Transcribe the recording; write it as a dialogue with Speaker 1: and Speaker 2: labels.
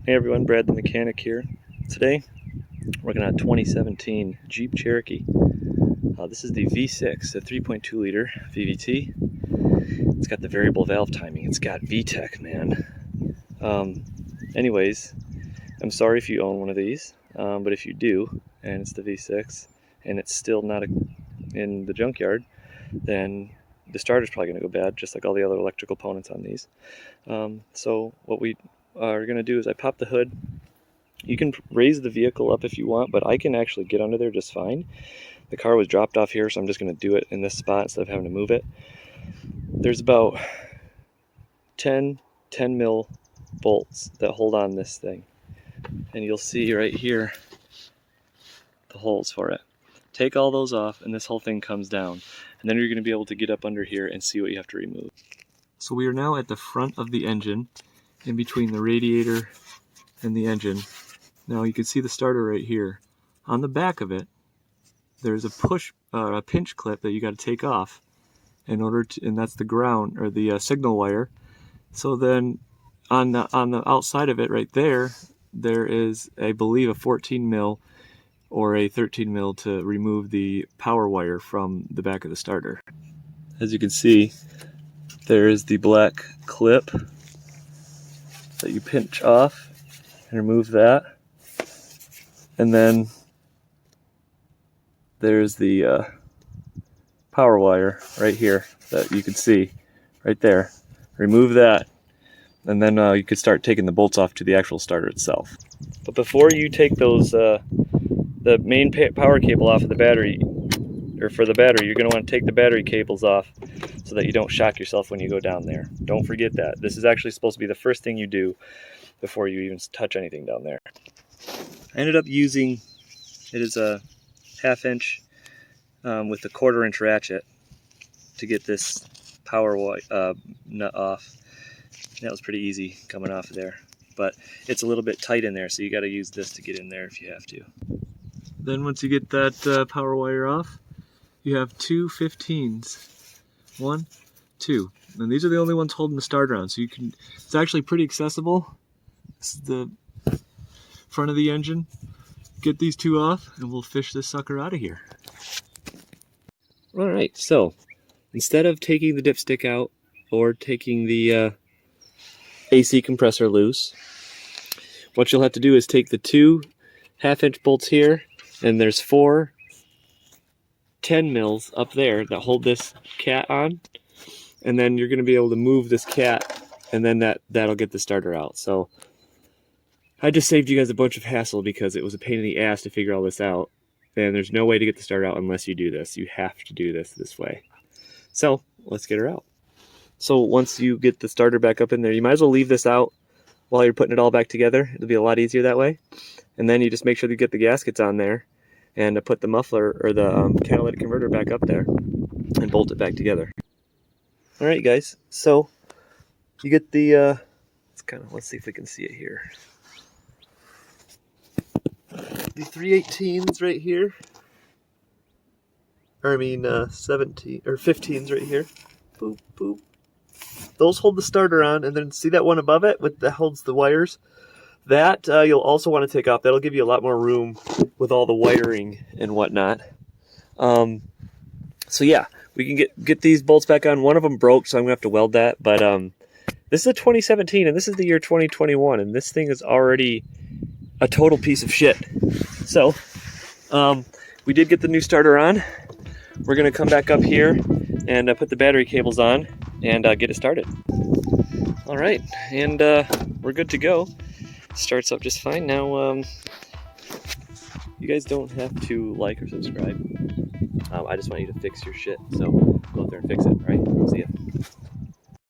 Speaker 1: Hey everyone, Brad the mechanic here. Today, working on a 2017 Jeep Cherokee. This is the V6, a 3.2 liter VVT. It's got the variable valve timing. It's got VTEC, man. Anyways, I'm sorry if you own one of these, but if you do, and it's the V6, and it's still not in the junkyard, then the starter's probably going to go bad, just like all the other electrical components on these. So what we are going to do is I pop the hood. You can raise the vehicle up if you want, but I can actually get under there just fine. The car was dropped off here, so I'm just going to do it in this spot instead of having to move it. There's about 10 mil bolts that hold on this thing, and you'll see right here the holes for it. Take all those off and this whole thing comes down, and then you're going to be able to get up under here and see what you have to remove. So we are now at the front of the engine, in between the radiator and the engine. Now you can see the starter right here. On the back of it, there's a pinch clip that you got to take off in order to, and that's the ground or the signal wire. So then on the outside of it right there, there is, I believe, a 14 mil or a 13 mil to remove the power wire from the back of the starter. As you can see, there is the black clip that you pinch off and remove that. And then there's the power wire right here that you can see right there. Remove that, and then you could start taking the bolts off to the actual starter itself. But before you take those, the main power cable off of the battery, or for the battery, you're going to want to take the battery cables off so that you don't shock yourself when you go down there. Don't forget that. This is actually supposed to be the first thing you do before you even touch anything down there. I ended up using, it is a 1/2 inch with a 1/4 inch ratchet to get this power nut off. That was pretty easy coming off of there, but it's a little bit tight in there, so you got to use this to get in there if you have to. Then once you get that power wire off, you have two 15s. 1, 2, and these are the only ones holding the starter on, so you can, it's actually pretty accessible. This is the front of the engine. Get these two off and we'll fish this sucker out of here. Alright, so instead of taking the dipstick out or taking the AC compressor loose, what you'll have to do is take the two 1/2 inch bolts here, and there's 4 10 mils up there that hold this cat on, and then you're going to be able to move this cat, and then that'll get the starter out. So I just saved you guys a bunch of hassle because it was a pain in the ass to figure all this out, and there's no way to get the starter out unless you do this. You have to do this way. So let's get her out. So once you get the starter back up in there, you might as well leave this out while you're putting it all back together. It'll be a lot easier that way. And then you just make sure you get the gaskets on there and put the muffler or the catalytic converter back up there and bolt it back together. Alright guys, so you get the, let's see if we can see it here. The 318s right here, or I mean 17 or 15s right here. Boop, boop. Those hold the starter on, and then see that one above it that holds the wires? That you'll also want to take off. That'll give you a lot more room with all the wiring and whatnot. So yeah, we can get these bolts back on. One of them broke, so I'm gonna have to weld that. But this is a 2017, and this is the year 2021, and this thing is already a total piece of shit. So we did get the new starter on. We're gonna come back up here and put the battery cables on and get it started. All right, and we're good to go. Starts up just fine. Now you guys don't have to like or subscribe. I just want you to fix your shit, so go out there and fix it. All right, see ya.